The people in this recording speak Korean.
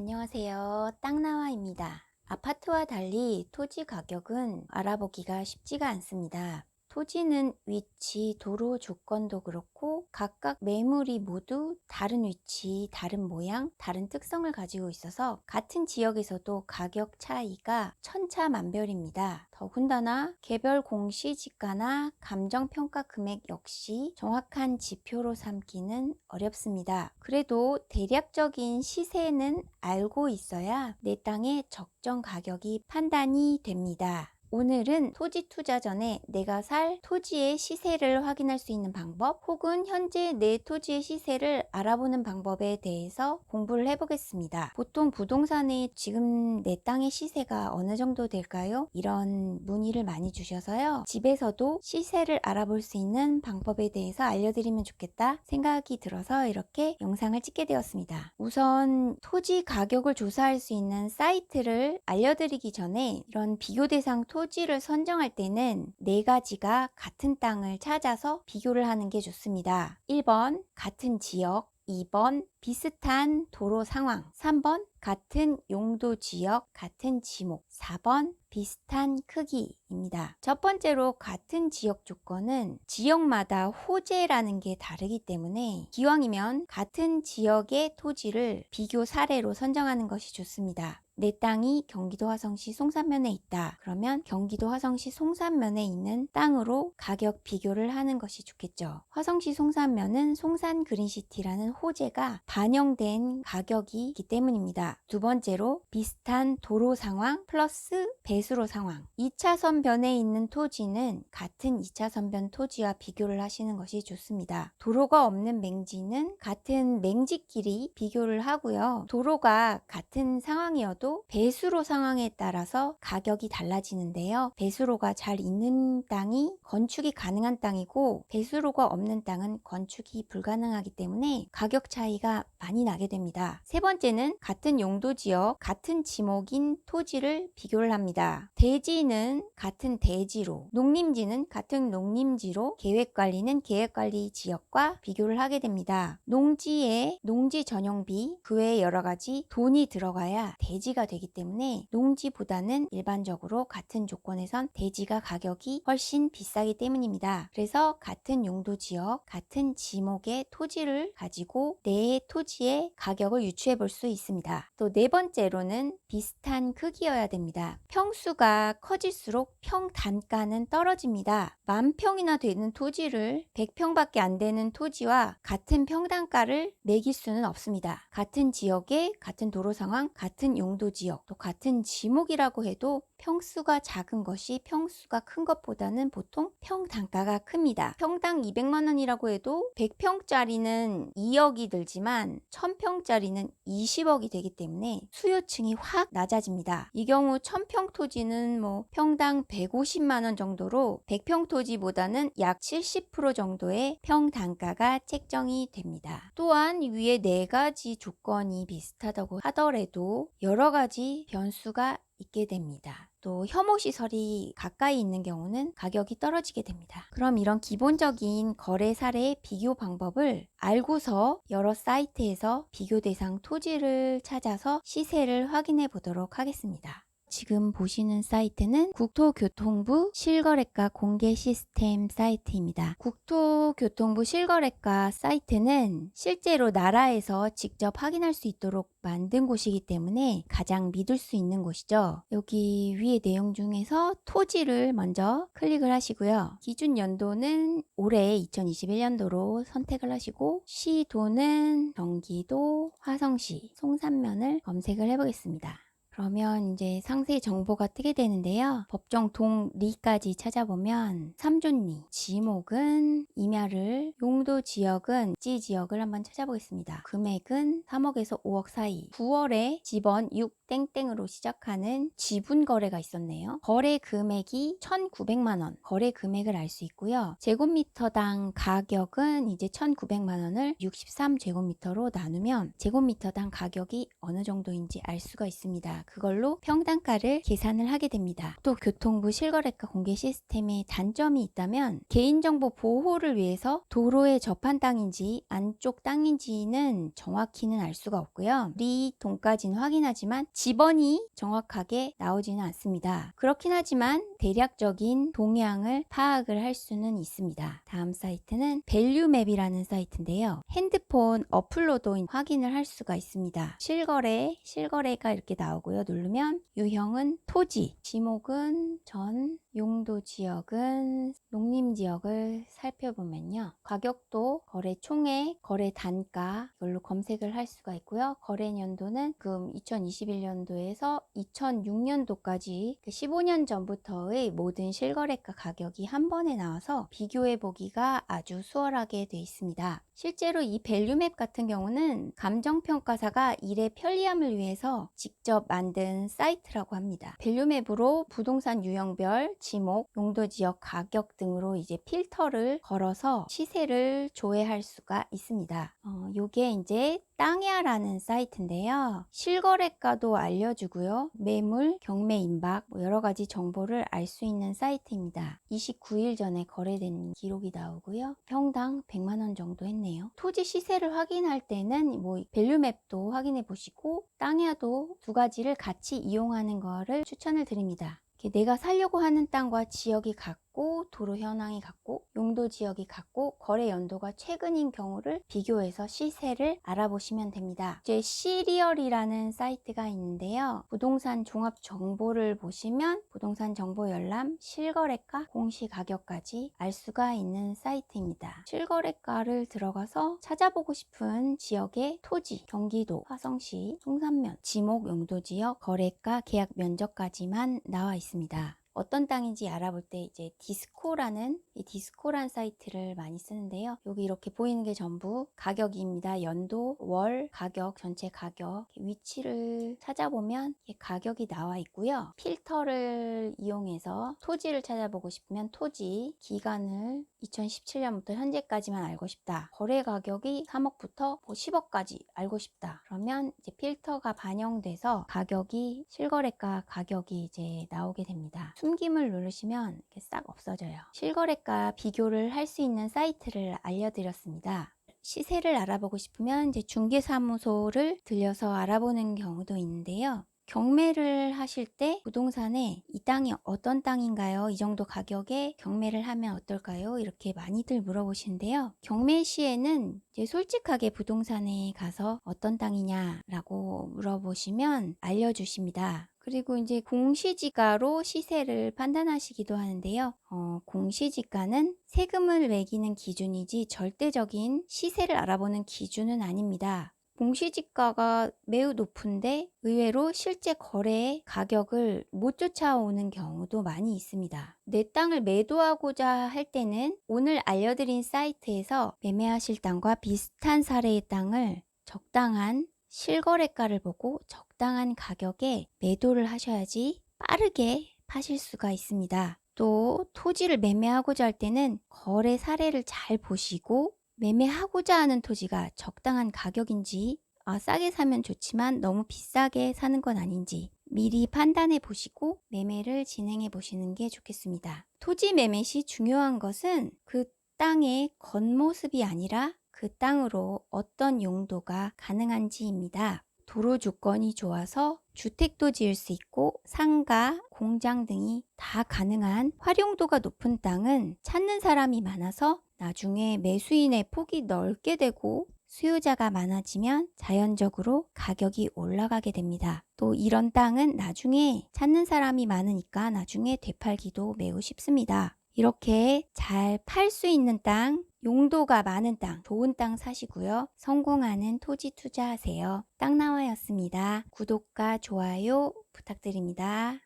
안녕하세요. 땅나와입니다. 아파트와 달리 토지 가격은 알아보기가 쉽지가 않습니다. 토지는 위치, 도로 조건도 그렇고 각각 매물이 모두 다른 위치, 다른 모양, 다른 특성을 가지고 있어서 같은 지역에서도 가격 차이가 천차만별입니다. 더군다나 개별 공시지가나 감정평가 금액 역시 정확한 지표로 삼기는 어렵습니다. 그래도 대략적인 시세는 알고 있어야 내 땅의 적정 가격이 판단이 됩니다. 오늘은 토지 투자 전에 내가 살 토지의 시세를 확인할 수 있는 방법 혹은 현재 내 토지의 시세를 알아보는 방법에 대해서 공부를 해보겠습니다. 보통 부동산에 지금 내 땅의 시세가 어느 정도 될까요? 이런 문의를 많이 주셔서요. 집에서도 시세를 알아볼 수 있는 방법에 대해서 알려드리면 좋겠다 생각이 들어서 이렇게 영상을 찍게 되었습니다. 우선 토지 가격을 조사할 수 있는 사이트를 알려드리기 전에 이런 비교 대상 토지를 선정할 때는 네 가지가 같은 땅을 찾아서 비교를 하는 게 좋습니다. 1번 같은 지역, 2번 비슷한 도로 상황, 3번 같은 용도 지역, 같은 지목, 4번 비슷한 크기입니다. 첫 번째로 같은 지역 조건은 지역마다 호재라는 게 다르기 때문에 기왕이면 같은 지역의 토지를 비교 사례로 선정하는 것이 좋습니다. 내 땅이 경기도 화성시 송산면에 있다. 그러면 경기도 화성시 송산면에 있는 땅으로 가격 비교를 하는 것이 좋겠죠. 화성시 송산면은 송산 그린시티라는 호재가 반영된 가격이 있기 때문입니다. 두 번째로 비슷한 도로 상황 플러스 배수로 상황. 2차선 변에 있는 토지는 같은 2차선 변 토지와 비교를 하시는 것이 좋습니다. 도로가 없는 맹지는 같은 맹지끼리 비교를 하고요. 도로가 같은 상황이어도 배수로 상황에 따라서 가격이 달라지는데요. 배수로가 잘 있는 땅이 건축이 가능한 땅이고 배수로가 없는 땅은 건축이 불가능하기 때문에 가격 차이가 많이 나게 됩니다. 세 번째는 같은 용도 지역, 같은 지목인 토지를 비교를 합니다. 대지는 같은 대지로, 농림지는 같은 농림지로, 계획관리는 계획관리 지역과 비교를 하게 됩니다. 농지에 농지 전용비, 그 외에 여러 가지 돈이 들어가야 대지가 되기 때문에 농지보다는 일반적으로 같은 조건에선 대지가 가격이 훨씬 비싸기 때문입니다. 그래서 같은 용도 지역, 같은 지목의 토지를 가지고 내 토지의 가격을 유추해 볼 수 있습니다. 또 네 번째로는 비슷한 크기여야 됩니다. 평수가 커질수록 평 단가는 떨어집니다. 10,000평이나 되는 토지를 100평밖에 안 되는 토지와 같은 평단가를 매길 수는 없습니다. 같은 지역에 같은 도로 상황, 같은 용도 지역, 또 같은 지목이라고 해도 평수가 작은 것이 평수가 큰 것보다는 보통 평 단가가 큽니다. 평당 200만 원이라고 해도 100평짜리는 2억이 들지만 1000평짜리는 20억이 되기 때문에 수요층이 확 낮아집니다. 이 경우 1000평 토지는 평당 150만 원 정도로 100평 토지보다는 약 70% 정도의 평 단가가 책정이 됩니다. 또한 위에 네 가지 조건이 비슷하다고 하더라도 여러 가지 변수가 있게 됩니다. 또 혐오시설이 가까이 있는 경우는 가격이 떨어지게 됩니다. 그럼 이런 기본적인 거래 사례의 비교 방법을 알고서 여러 사이트에서 비교 대상 토지를 찾아서 시세를 확인해 보도록 하겠습니다. 지금 보시는 사이트는 국토교통부 실거래가 공개 시스템 사이트입니다. 국토교통부 실거래가 사이트는 실제로 나라에서 직접 확인할 수 있도록 만든 곳이기 때문에 가장 믿을 수 있는 곳이죠. 여기 위에 내용 중에서 토지를 먼저 클릭을 하시고요. 기준 연도는 올해 2021년도로 선택을 하시고 시도는 경기도 화성시 송산면을 검색을 해보겠습니다. 그러면 이제 상세 정보가 뜨게 되는데요. 법정 동리까지 찾아보면 3존리, 지목은 임야를, 용도 지역은 지 지역을 한번 찾아보겠습니다. 금액은 3억에서 5억 사이. 9월에 집원 6땡땡으로 시작하는 지분 거래가 있었네요. 거래 금액이 1,900만 원. 거래 금액을 알 수 있고요. 제곱미터당 가격은 이제 1,900만 원을 63제곱미터로 나누면 제곱미터당 가격이 어느 정도인지 알 수가 있습니다. 그걸로 평당가를 계산을 하게 됩니다. 또 교통부 실거래가 공개 시스템에 단점이 있다면 개인정보 보호를 위해서 도로에 접한 땅인지 안쪽 땅인지는 정확히는 알 수가 없고요. 리 돈까지는 확인하지만 지번이 정확하게 나오지는 않습니다. 그렇긴 하지만 대략적인 동향을 파악을 할 수는 있습니다. 다음 사이트는 밸류맵이라는 사이트인데요. 핸드폰 어플로도 확인을 할 수가 있습니다. 실거래가 이렇게 나오고요. 누르면 유형은 토지, 지목은 전, 용도 지역은 농림지역을 살펴보면요. 가격도, 거래 총액, 거래 단가 이걸로 검색을 할 수가 있고요. 거래 년도는 지금 2021년도에서 2006년도까지 15년 전부터의 모든 실거래가 가격이 한 번에 나와서 비교해 보기가 아주 수월하게 되어 있습니다. 실제로 이 밸류맵 같은 경우는 감정평가사가 일의 편리함을 위해서 직접 만든 사이트라고 합니다. 밸류맵으로 부동산 유형별, 지목, 용도지역 가격 등으로 이제 필터를 걸어서 시세를 조회할 수가 있습니다. 요게 이제 땅야라는 사이트인데요. 실거래가도 알려주고요. 매물, 경매 임박 여러 가지 정보를 알 수 있는 사이트입니다. 29일 전에 거래된 기록이 나오고요. 평당 100만 원 정도 했네요. 토지 시세를 확인할 때는 밸류맵도 확인해 보시고 땅야도 두 가지를 같이 이용하는 거를 추천을 드립니다. 내가 살려고 하는 땅과 지역이 같고 도로 현황이 같고 용도 지역이 같고 거래 연도가 최근인 경우를 비교해서 시세를 알아보시면 됩니다. 이제 시리얼이라는 사이트가 있는데요. 부동산 종합 정보를 보시면 부동산 정보 열람, 실거래가, 공시가격까지 알 수가 있는 사이트입니다. 실거래가를 들어가서 찾아보고 싶은 지역의 토지, 경기도, 화성시, 송산면, 지목, 용도 지역, 거래가, 계약 면적까지만 나와 있습니다. 어떤 땅인지 알아볼 때 이제 디스코라는 사이트를 많이 쓰는데요. 여기 이렇게 보이는 게 전부 가격입니다. 연도, 월, 가격, 전체 가격, 위치를 찾아보면 가격이 나와 있고요. 필터를 이용해서 토지를 찾아보고 싶으면 토지, 기간을 2017년부터 현재까지만 알고 싶다. 거래 가격이 3억부터 10억까지 알고 싶다. 그러면 이제 필터가 반영돼서 가격이 실거래가 가격이 이제 나오게 됩니다. 숨김을 누르시면 이렇게 싹 없어져요. 실거래가 비교를 할 수 있는 사이트를 알려드렸습니다. 시세를 알아보고 싶으면 이제 중개사무소를 들려서 알아보는 경우도 있는데요. 경매를 하실 때 부동산에 이 땅이 어떤 땅인가요? 이 정도 가격에 경매를 하면 어떨까요? 이렇게 많이들 물어보시는데요. 경매 시에는 이제 솔직하게 부동산에 가서 어떤 땅이냐라고 물어보시면 알려주십니다. 그리고 이제 공시지가로 시세를 판단하시기도 하는데요. 공시지가는 세금을 매기는 기준이지 절대적인 시세를 알아보는 기준은 아닙니다. 공시지가가 매우 높은데 의외로 실제 거래의 가격을 못 쫓아오는 경우도 많이 있습니다. 내 땅을 매도하고자 할 때는 오늘 알려드린 사이트에서 매매하실 땅과 비슷한 사례의 땅을 적당한 실거래가를 보고 적당한 가격에 매도를 하셔야지 빠르게 파실 수가 있습니다. 또 토지를 매매하고자 할 때는 거래 사례를 잘 보시고 매매하고자 하는 토지가 적당한 가격인지 싸게 사면 좋지만 너무 비싸게 사는 건 아닌지 미리 판단해 보시고 매매를 진행해 보시는 게 좋겠습니다. 토지 매매 시 중요한 것은 그 땅의 겉모습이 아니라 그 땅으로 어떤 용도가 가능한지입니다. 도로 조건이 좋아서 주택도 지을 수 있고 상가, 공장 등이 다 가능한 활용도가 높은 땅은 찾는 사람이 많아서 나중에 매수인의 폭이 넓게 되고 수요자가 많아지면 자연적으로 가격이 올라가게 됩니다. 또 이런 땅은 나중에 찾는 사람이 많으니까 나중에 되팔기도 매우 쉽습니다. 이렇게 잘 팔 수 있는 땅, 용도가 많은 땅, 좋은 땅 사시고요. 성공하는 토지 투자하세요. 땅나와였습니다. 구독과 좋아요 부탁드립니다.